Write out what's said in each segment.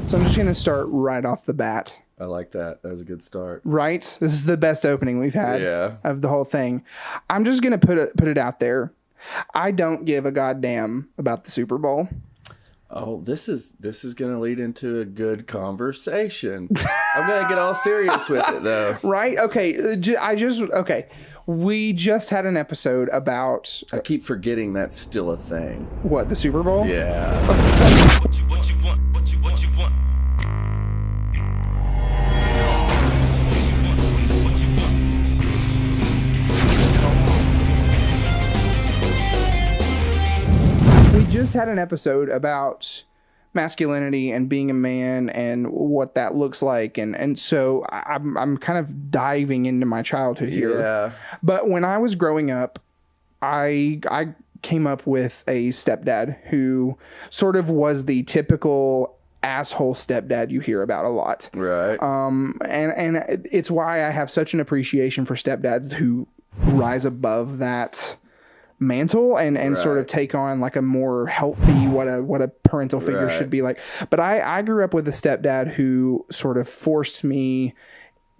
So I'm just going to start right off the bat. I like that. That was a good start. Right? This is the best opening we've had of the whole thing. I'm just going to put it out there. I don't give a goddamn about the Super Bowl. Oh, this is going to lead into a good conversation. I'm going to get all serious with it, though. Right? Okay. Okay. We just had an episode about... I keep forgetting that's still a thing. What, the Super Bowl? Yeah. What you want? What you want? We just had an episode about masculinity and being a man and what that looks like, and so I'm kind of diving into my childhood here. Yeah. But when I was growing up, I came up with a stepdad who sort of was the typical asshole stepdad you hear about a lot. Right. And it's why I have such an appreciation for stepdads who rise above that mantle and sort of take on like a more healthy what a parental figure should be like. But I grew up with a stepdad who sort of forced me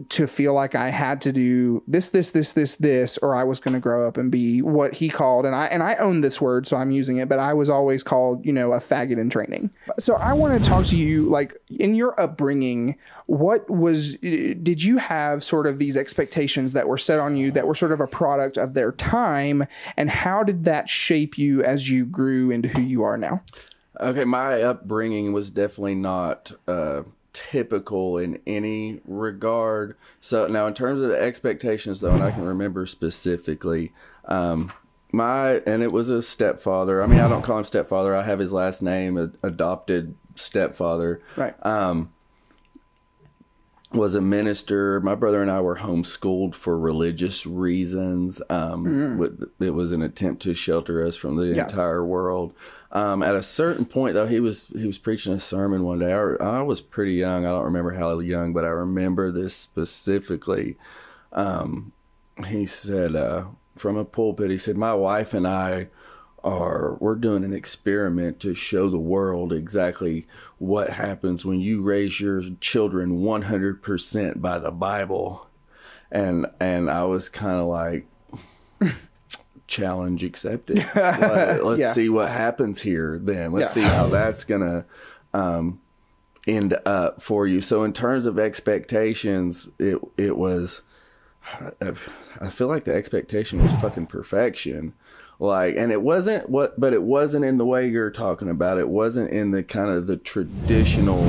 to feel like I had to do this, or I was going to grow up and be what he called, and I own this word, so I'm using it, but I was always called, a faggot in training. So I want to talk to you, like, in your upbringing, did you have sort of these expectations that were set on you that were sort of a product of their time, and how did that shape you as you grew into who you are now? Okay, my upbringing was definitely not typical in any regard. So now in terms of the expectations though, and I can remember specifically, and it was a stepfather. I mean, I don't call him stepfather. I have his last name, adopted stepfather. Right. Was a minister. My brother and I were homeschooled for religious reasons. It was an attempt to shelter us from the entire world. At a certain point, though, he was preaching a sermon one day. I was pretty young. I don't remember how young, but I remember this specifically. He said, from a pulpit, he said, "My wife and I we're doing an experiment to show the world exactly what happens when you raise your children 100% by the Bible." And I was kind of like, challenge accepted. Let's see what happens here then. Let's see how that's going to end up for you. So in terms of expectations, it was, I feel like the expectation was fucking perfection. Like, and it wasn't it wasn't in the way you're talking about. It wasn't in the kind of the traditional,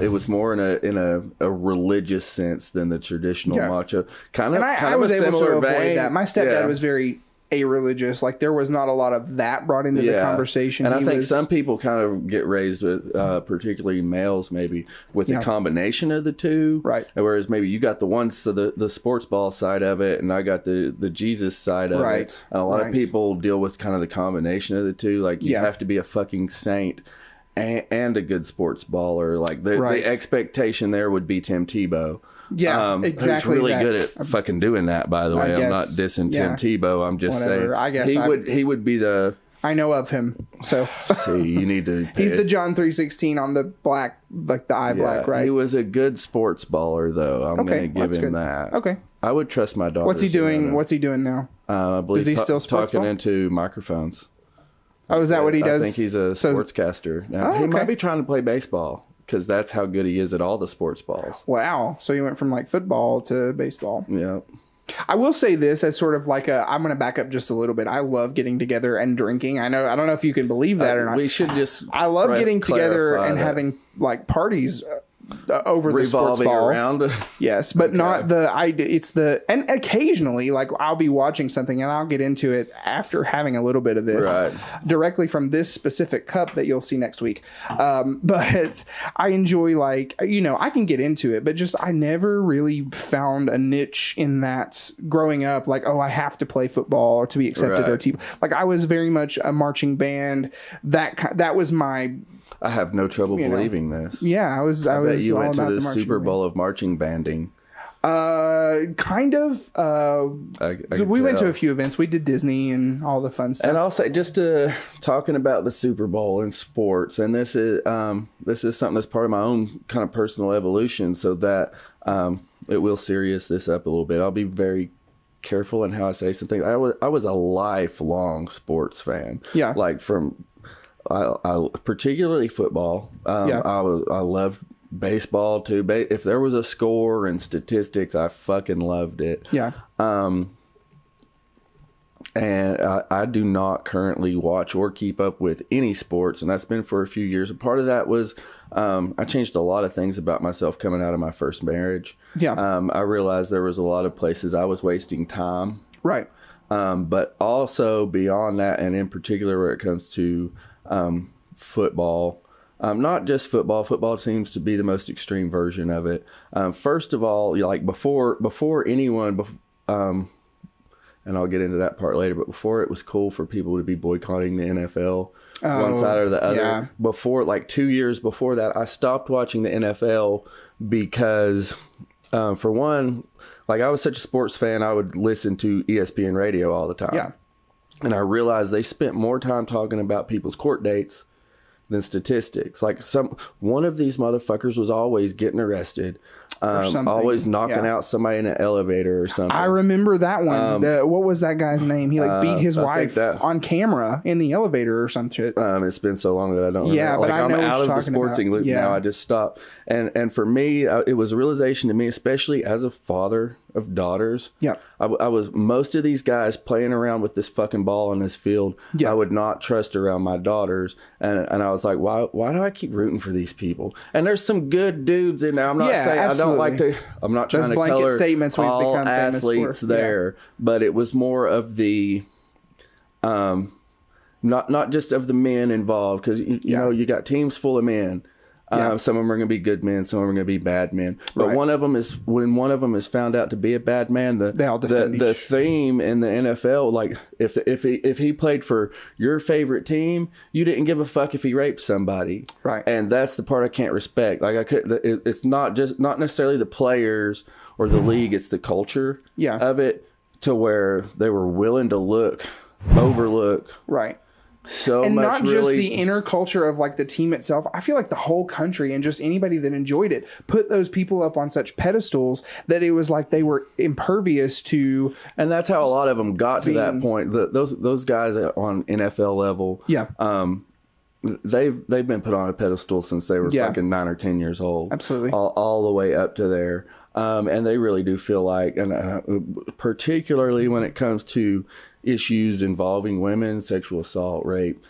it was more in a religious sense than the traditional macho. I was a able to similar avoid vein. that. My stepdad was very a-religious. Like, there was not a lot of that brought into the conversation. And I think some people kind of get raised with, particularly males maybe, with a combination of the two. Right. Whereas maybe you got the sports ball side of it, and I got the Jesus side of it. And a lot of people deal with kind of the combination of the two. Like, you have to be a fucking saint and a good sports baller. Like, the expectation there would be Tim Tebow. Yeah, exactly. Who's really good at fucking doing that, by the way. I'm not dissing Tim Tebow. I'm just saying. I guess he would be the... I know of him, so... See, you need to... He's the John 3:16 on the black, like the eye black, right? He was a good sports baller, though. I'm going to give him that. Okay. I would trust my daughter. What's he doing? What's he doing now? I believe is he still talking into microphones. Oh, is that what he does? I think he's a sportscaster. Now, he might be trying to play baseball, because that's how good he is at all the sports balls. Wow. So he went from like football to baseball. Yeah. I will say this as sort of like I'm going to back up just a little bit. I love getting together and drinking. I don't know if you can believe that or not. We should just I love getting together and having like parties over the sports ball around. Yes, but not and occasionally, like, I'll be watching something and I'll get into it after having a little bit of this directly from this specific cup that you'll see next week. But I enjoy, like, I can get into it, but just I never really found a niche in that growing up. Like, I have to play football or to be accepted or like, I was very much a marching band. That was my... I have no trouble believing this. Yeah, I bet you went to the Super Bowl of marching banding. Kind of. We went to a few events. We did Disney and all the fun stuff. And I'll say, just talking about the Super Bowl and sports, and this is something that's part of my own kind of personal evolution, so that it will serious this up a little bit. I'll be very careful in how I say something. I was a lifelong sports fan. Yeah. Like I particularly football. I loved baseball too. If there was a score and statistics, I fucking loved it. Yeah. And I do not currently watch or keep up with any sports, and that's been for a few years. And part of that was I changed a lot of things about myself coming out of my first marriage. Yeah. I realized there was a lot of places I was wasting time. Right. But also beyond that, and in particular where it comes to football, not just football. Football seems to be the most extreme version of it. First of all, like before anyone, and I'll get into that part later, but before it was cool for people to be boycotting the NFL, one side or the other. Yeah. Before, like 2 years before that, I stopped watching the NFL because, for one, like I was such a sports fan, I would listen to ESPN radio all the time. Yeah. And I realized they spent more time talking about people's court dates than statistics. Like one of these motherfuckers was always getting arrested, always knocking out somebody in an elevator or something. I remember that one. What was that guy's name? He beat his wife on camera in the elevator or some shit. It's been so long that I don't remember. Yeah, but like, I know I'm what out you're of the talking sportsing about. loop Yeah. now. I just stopped. And for me, it was a realization to me, especially as a father of daughters. Yeah. I was most of these guys playing around with this fucking ball in this field. Yeah. I would not trust around my daughters. And I was like, why do I keep rooting for these people? And there's some good dudes in there. I'm not saying absolutely. I don't like to. I'm not trying Those to blanket color statements we've all become famous athletes for. there, but it was more of the. Not just of the men involved, because you know you got teams full of men. Some of them are going to be good men, some of them are going to be bad men. But Right. one of them is found out to be a bad man. The theme in the NFL, like if he played for your favorite team, you didn't give a fuck if he raped somebody. Right. And that's the part I can't respect. Like it's not necessarily the players or the league; it's the culture of it, to where they were willing to overlook. Right. So And much not just really, the inner culture of like the team itself. I feel like the whole country and just anybody that enjoyed it put those people up on such pedestals that it was like they were impervious to. and that's how a lot of them got to that point. Those guys on NFL level, they've been put on a pedestal since they were fucking 9 or 10 years old. Absolutely. all the way up to there. And they really do feel like, and particularly when it comes to issues involving women, sexual assault, rape,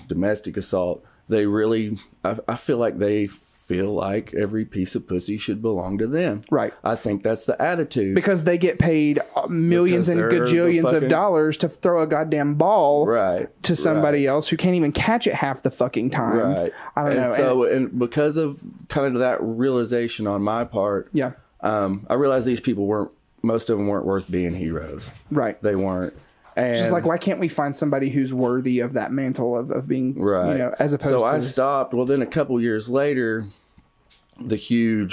domestic assault, they really, I feel like they feel like every piece of pussy should belong to them. Right. I think that's the attitude. Because they get paid millions and gajillions of dollars to throw a goddamn ball to somebody else who can't even catch it half the fucking time. Right. I don't know. So, and because of kind of that realization on my part, I realized these people most of them weren't worth being heroes. Right. They weren't. And just like, why can't we find somebody who's worthy of that mantle of being, you know, as opposed to... So I stopped. Well, then a couple years later, I'm going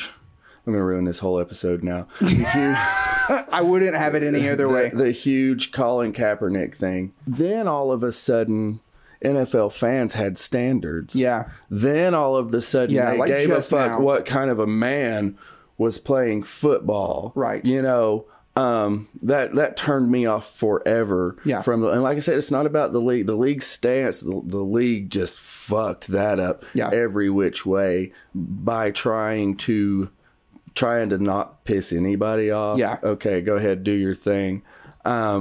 to ruin this whole episode now. I wouldn't have it any other way. The huge Colin Kaepernick thing. Then all of a sudden, NFL fans had standards. Yeah. Then all of a sudden, they like gave a fuck what kind of a man was playing football. Right. You know... that turned me off forever. Yeah. And like I said, it's not about the league. The league's stance. The league just fucked that up every which way by trying to not piss anybody off. Yeah. Okay, go ahead, do your thing. But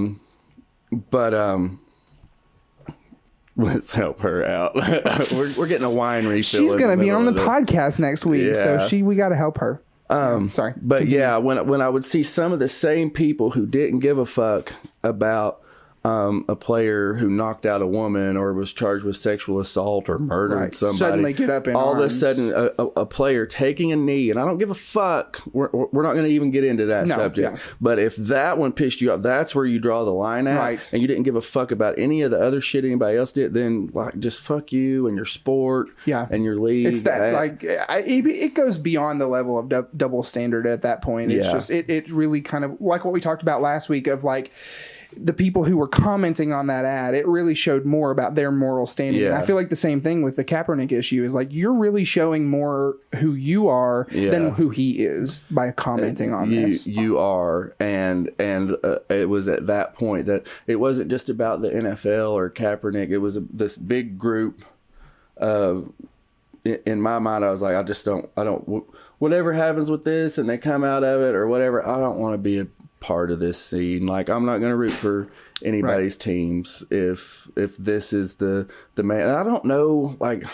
let's help her out. we're getting a wine refill. She's going to be on the podcast next week, so we got to help her. Sorry. But continue. When I would see some of the same people who didn't give a fuck about a player who knocked out a woman or was charged with sexual assault or murdered somebody suddenly get up in all arms. of a sudden a player taking a knee, and I don't give a fuck, we're not going to even get into that subject, but if that one pissed you off, that's where you draw the line at, and you didn't give a fuck about any of the other shit anybody else did, then like just fuck you and your sport and your league. It's that it goes beyond the level of double standard at that point. It's just it really kind of like what we talked about last week of like the people who were commenting on that ad. It really showed more about their moral standing. And I feel like the same thing with the Kaepernick issue is like you're really showing more who you are than who he is by commenting on this. You are, and it was at that point that it wasn't just about the NFL or Kaepernick. It was this big group of. In my mind, I was like, I don't. Whatever happens with this, and they come out of it or whatever, I don't want to be a part of this scene. Like, I'm not going to root for anybody's teams if this is the man. And I don't know, like,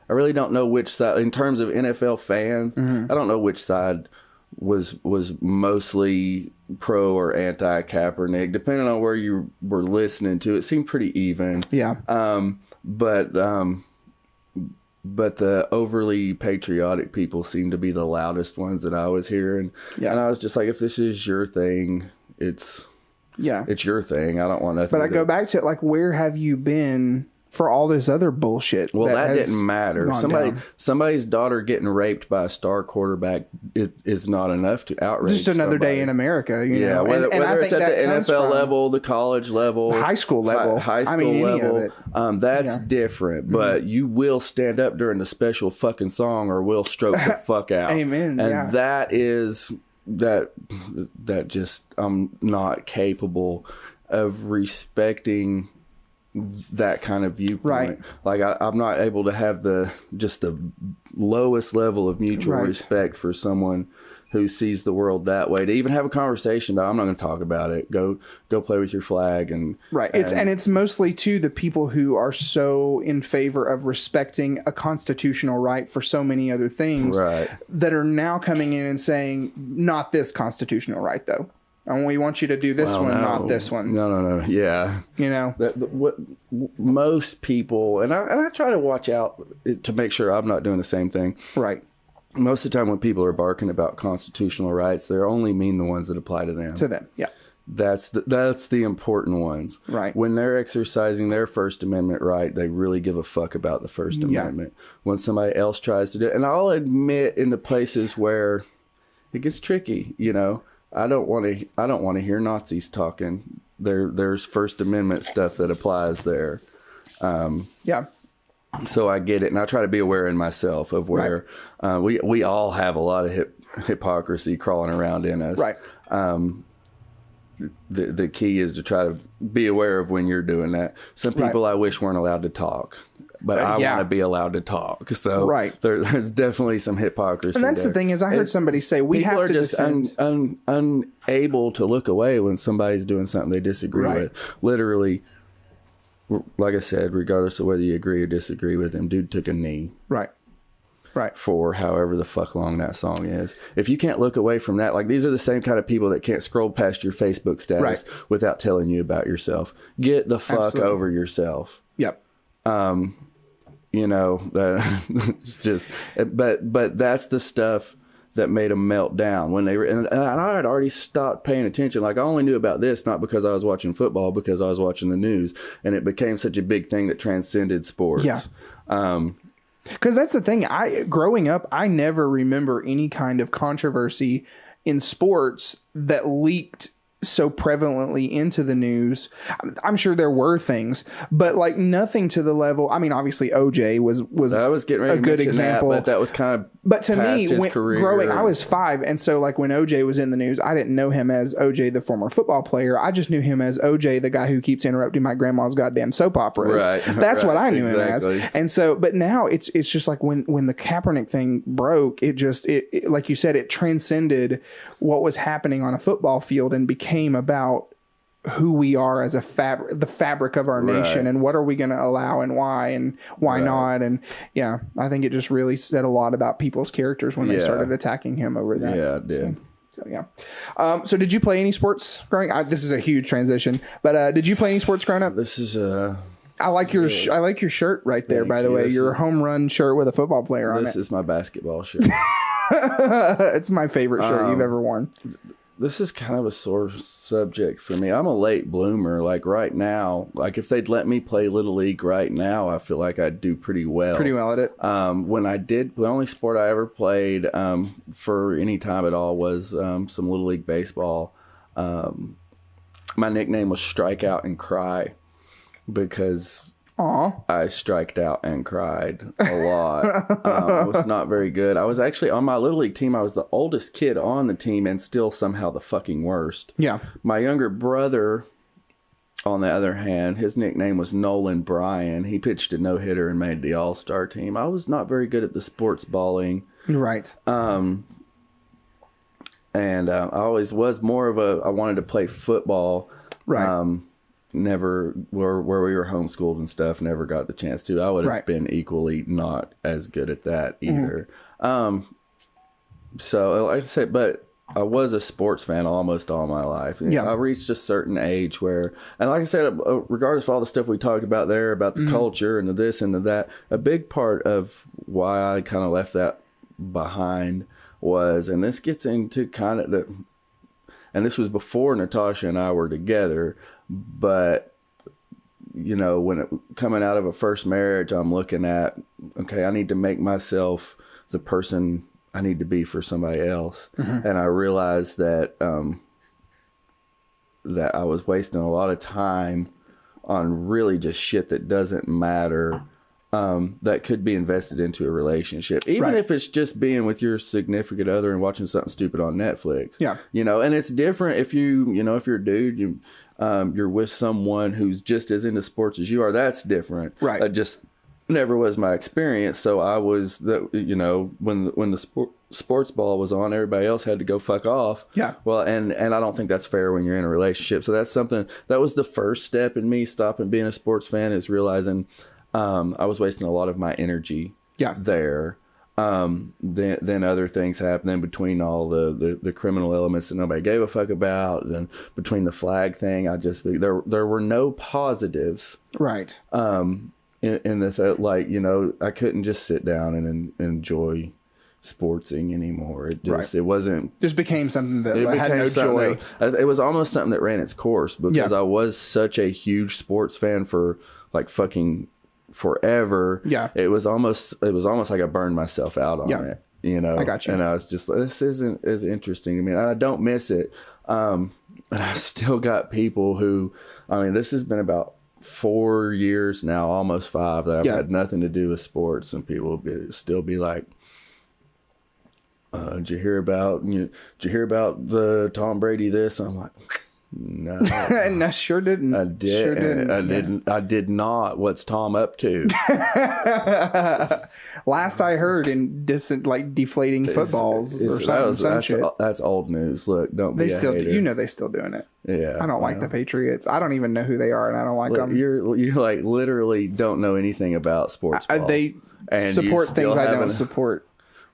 I really don't know which side in terms of NFL fans. I don't know which side was mostly pro or anti Kaepernick, depending on where you were listening to. It seemed pretty even. But the overly patriotic people seem to be the loudest ones that I was hearing. And I was just like, if this is your thing, it's your thing. I don't want nothing. But I go back to it, like, where have you been for all this other bullshit? Well, that didn't matter. Somebody's daughter getting raped by a star quarterback is not enough to outrage. Just another day in America. You know? Whether it's at the NFL level, the college level, high school level, level, that's different. But you will stand up during the special fucking song, or we'll stroke the fuck out. Amen. And that is that just I'm not capable of respecting that kind of viewpoint. Like I'm not able to have the lowest level of mutual respect for someone who sees the world that way, to even have a conversation about. I'm not going to talk about it. Go play with your flag and it's mostly to the people who are so in favor of respecting a constitutional right for so many other things that are now coming in and saying, not this constitutional right though. And we want you to do this not this one. No. Yeah. You know, what most people, and I try to watch out to make sure I'm not doing the same thing. Right. Most of the time when people are barking about constitutional rights, they only mean the ones that apply to them. Yeah. That's the important ones. Right. When they're exercising their First Amendment right, they really give a fuck about the First Amendment. When somebody else tries to do it, and I'll admit in the places where it gets tricky, you know, I don't want to hear Nazis talking. There's First Amendment stuff that applies there. So I get it, and I try to be aware in myself of where we all have a lot of hypocrisy crawling around in us. Right. The key is to try to be aware of when you're doing that. Some people I wish weren't allowed to talk, but I want to be allowed to talk. So there's definitely some hypocrisy. And that's the thing is, I heard somebody say we have to just unable to look away when somebody's doing something they disagree with. Literally, like I said, regardless of whether you agree or disagree with him, dude took a knee. Right. For however the fuck long that song is. If you can't look away from that, like these are the same kind of people that can't scroll past your Facebook status without telling you about yourself. Get the fuck over yourself. Yep. You know, it's just, but that's the stuff that made them melt down when they were, and I had already stopped paying attention. Like I only knew about this, not because I was watching football, because I was watching the news, and it became such a big thing that transcended sports. Yeah. Because that's the thing. Growing up, I never remember any kind of controversy in sports that leaked so prevalently into the news. I'm sure there were things, but like nothing to the level. I mean, obviously OJ was I was getting ready a to good example, but that was kind of but to me, growing, I was 5, and so like when OJ was in the news, I didn't know him as OJ, the former football player. I just knew him as OJ, the guy who keeps interrupting my grandma's goddamn soap operas. Right, that's what I knew him as. And so, but now it's just like when the Kaepernick thing broke, it like you said, it transcended what was happening on a football field and became about who we are as the fabric of our nation, and what are we going to allow and why not. And I think it just really said a lot about people's characters when they started attacking him over that. Yeah, it did. So, yeah. So did you play any sports growing up? This is a huge transition, but did you play any sports growing up? This is I like your shirt right there, by the way. Your home run shirt with a football player on it. This is my basketball shirt. It's my favorite shirt you've ever worn. This is kind of a sore subject for me. I'm a late bloomer. Like right now, like if they'd let me play Little League right now, I feel like I'd do pretty well. Pretty well at it. When I did, the only sport I ever played for any time at all was some Little League baseball. My nickname was Strikeout and Cry because I striked out and cried a lot. I was not very good. I was actually on my Little League team. I was the oldest kid on the team and still somehow the fucking worst. Yeah. My younger brother, on the other hand, his nickname was Nolan Bryan. He pitched a no-hitter and made the all-star team. I was not very good at the sports balling. Right. And I always was more of I wanted to play football. Right. Never where we were homeschooled and stuff, never got the chance to. I would have been equally not as good at that either. So like I said, but I was a sports fan almost all my life. Yeah. I reached a certain age where, and like I said, regardless of all the stuff we talked about there, about the culture and the this and the that, a big part of why I kind of left that behind was, and this gets into kind of and this was before Natasha and I were together, but you know, when coming out of a first marriage, I'm looking at, okay, I need to make myself the person I need to be for somebody else. And I realized that that I was wasting a lot of time on really just shit that doesn't matter, that could be invested into a relationship, even if it's just being with your significant other and watching something stupid on Netflix. Yeah, you know, and it's different if if you're a dude, you're with someone who's just as into sports as you are. That's different. Right. Just never was my experience. So I was when the sports ball was on, everybody else had to go fuck off. Yeah. Well, and I don't think that's fair when you're in a relationship. So that's something that was the first step in me stopping being a sports fan, is realizing I was wasting a lot of my energy there. Then other things happened in between, all the criminal elements that nobody gave a fuck about. Then between the flag thing, there were no positives. Right. In the I couldn't just sit down and enjoy sportsing anymore. It wasn't, just became something that had no joy. It was almost something that ran its course, because I was such a huge sports fan for like fucking forever. Yeah. It was almost like I burned myself out on it. You know, I got you. And I was just like, this isn't as interesting to me. And I don't miss it. And I still got people who, this has been about 4 years now, almost 5, that I've had nothing to do with sports, and people will still be like, did you hear about the Tom Brady this? I'm like, no. And I sure didn't. I did. Sure didn't. I did not. What's Tom up to? Last I heard, in distant, like, deflating footballs or some shit. That's old news. Look, don't be a hater. They're still doing it. Yeah. I don't like the Patriots. I don't even know who they are, and I don't like them. You're like literally don't know anything about sports ball. They support things I don't support.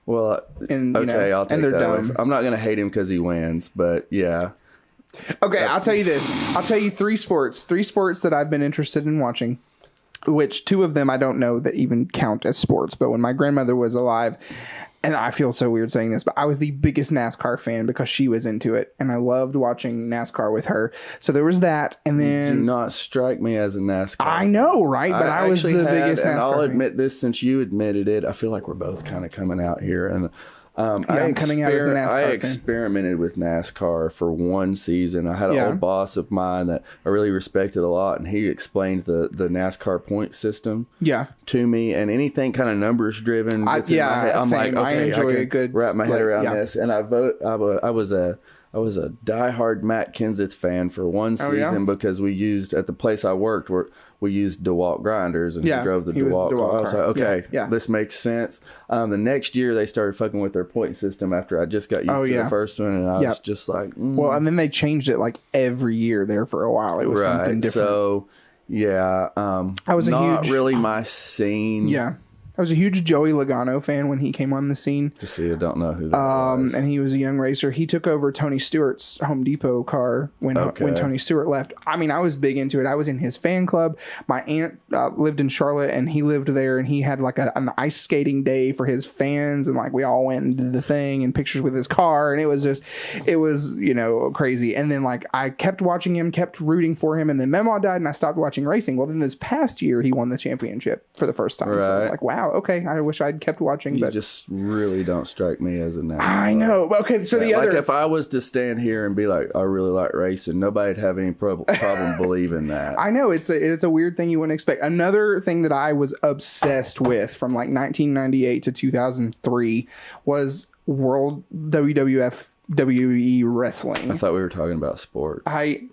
Well, okay, I'll take that away. I'm not going to hate him because he wins, but yeah. Okay, I'll tell you this. I'll tell you three sports that I've been interested in watching, which 2 of them I don't know that even count as sports. But when my grandmother was alive, and I feel so weird saying this, but I was the biggest NASCAR fan because she was into it, and I loved watching NASCAR with her. So there was that, and then... You do not strike me as a NASCAR fan. I know, right? But I was the biggest NASCAR fan. And I'll admit this, since you admitted it, I feel like we're both kind of coming out here, and... I'm coming out as a NASCAR fan. I experimented with NASCAR for 1 season. I had an old boss of mine that I really respected a lot, and he explained the NASCAR point system to me, and anything kind of numbers driven. I'm like, okay, I enjoy a good wrap my head around this. And I was a diehard Matt Kenseth fan for 1 season because we used, at the place I worked, we used DeWalt grinders, and he drove the DeWalt car. I was like, okay, this makes sense. The next year they started fucking with their point system after I just got used to the first one, and I was just like, Well, and then they changed it like every year there for a while. It was something different. So, I was not really my scene. Yeah. I was a huge Joey Logano fan when he came on the scene. Just so you don't know who that was. And he was a young racer. He took over Tony Stewart's Home Depot car when Tony Stewart left. I mean, I was big into it. I was in his fan club. My aunt lived in Charlotte, and he lived there, and he had like an ice skating day for his fans, and like we all went and did the thing and pictures with his car, and it was crazy. And then like I kept watching him, kept rooting for him, and then Memaw died, and I stopped watching racing. Well, then this past year he won the championship for the first time. Right. So I was like, wow, okay, I wish I'd kept watching. You just really don't strike me as a NASCAR. I know. Okay, so the other, like if I was to stand here and be like, I really like racing, nobody'd have any problem believing that. I know it's a weird thing you wouldn't expect. Another thing that I was obsessed with from like 1998 to 2003 was World WWF WWE wrestling. I thought we were talking about sports. I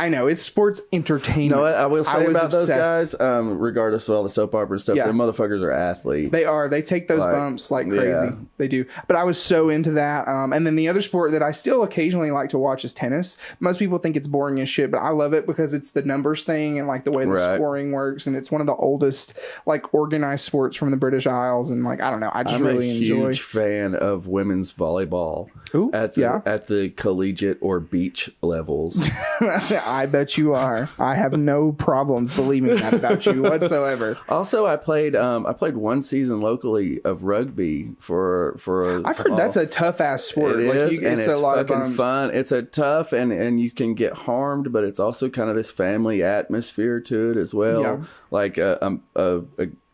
know it's sports entertainment. No, I will say about those guys, regardless of all the soap opera stuff, the motherfuckers are athletes. They are. They take those bumps like crazy. Yeah. They do. But I was so into that. And then the other sport that I still occasionally like to watch is tennis. Most people think it's boring as shit, but I love it because it's the numbers thing and like the way the scoring works, and it's one of the oldest like organized sports from the British Isles, and like I don't know, I just really enjoy. I'm a huge fan of women's volleyball. Ooh. At the collegiate or beach levels. I bet you are. I have no problems believing that about you whatsoever. Also, I played one season locally of rugby for I've heard that's a tough ass sport. It is, and it's a lot of bumps. Fun. It's a tough and you can get harmed, but it's also kind of this family atmosphere to it as well. Yeah. Like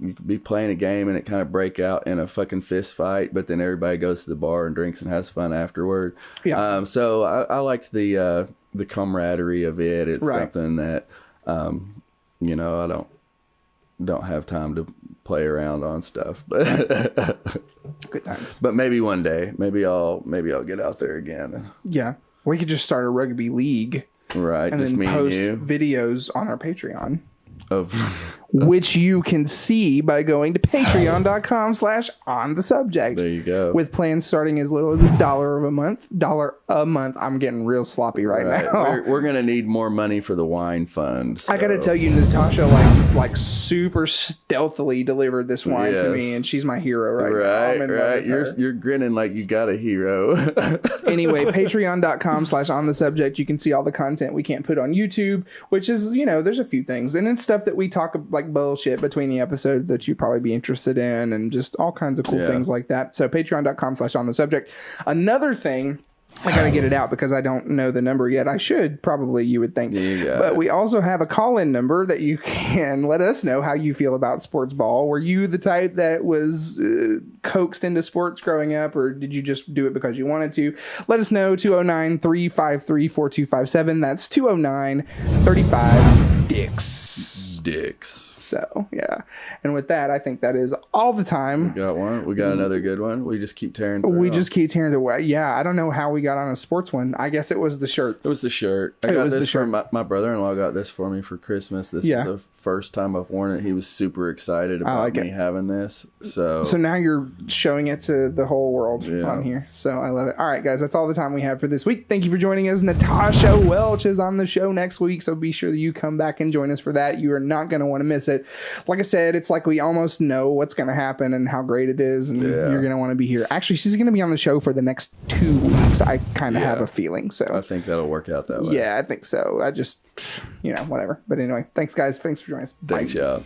you could be playing a game and it kind of break out in a fucking fist fight, but then everybody goes to the bar and drinks and has fun afterward. Yeah. So I liked the camaraderie of it. It's something that, I don't have time to play around on stuff, but good times. But maybe one day, maybe I'll get out there again. Yeah. We could just start a rugby league. Right. And just then post videos on our Patreon. Which you can see by going to patreon.com/onthesubject. There you go. With plans starting as little as $1 a month. I'm getting real sloppy right now. We're gonna need more money for the wine fund. So. I gotta tell you, Natasha like super stealthily delivered this wine to me, and she's my hero right now. Right. You're grinning like you got a hero. Anyway, patreon.com/onthesubject. You can see all the content we can't put on YouTube, which is there's a few things, and it's stuff that we talk like bullshit between the episodes that you'd probably be interested in, and just all kinds of cool things like that. So patreon.com/onthesubject. Another thing, I gotta get it out because I don't know the number yet. I should probably, you would think. But we also have a call-in number that you can let us know how you feel about sports ball. Were you the type that was coaxed into sports growing up, or did you just do it because you wanted to? Let us know. 209-353-4257. That's 209-35-DICKS. So, yeah. And with that, I think that is all the time. We got one. We got another good one. We just keep tearing through. We just keep tearing through. Yeah, I don't know how we got on a sports one. I guess it was the shirt. It was the shirt. I got this from my brother-in-law got this for me for Christmas. This is the first time I've worn it. He was super excited about me having this. So now you're showing it to the whole world on here. So I love it. All right, guys, that's all the time we have for this week. Thank you for joining us. Natasha Welch is on the show next week, so be sure that you come back and join us for that. You are not going to want to miss it. Like I said, it's like we almost know what's going to happen and how great it is, and you're going to want to be here. Actually, she's going to be on the show for the next 2 weeks. I kind of have a feeling. So I think that'll work out that way. Yeah, I think so. I just, whatever. But anyway, thanks, guys. Thanks for joining us. Thanks, y'all.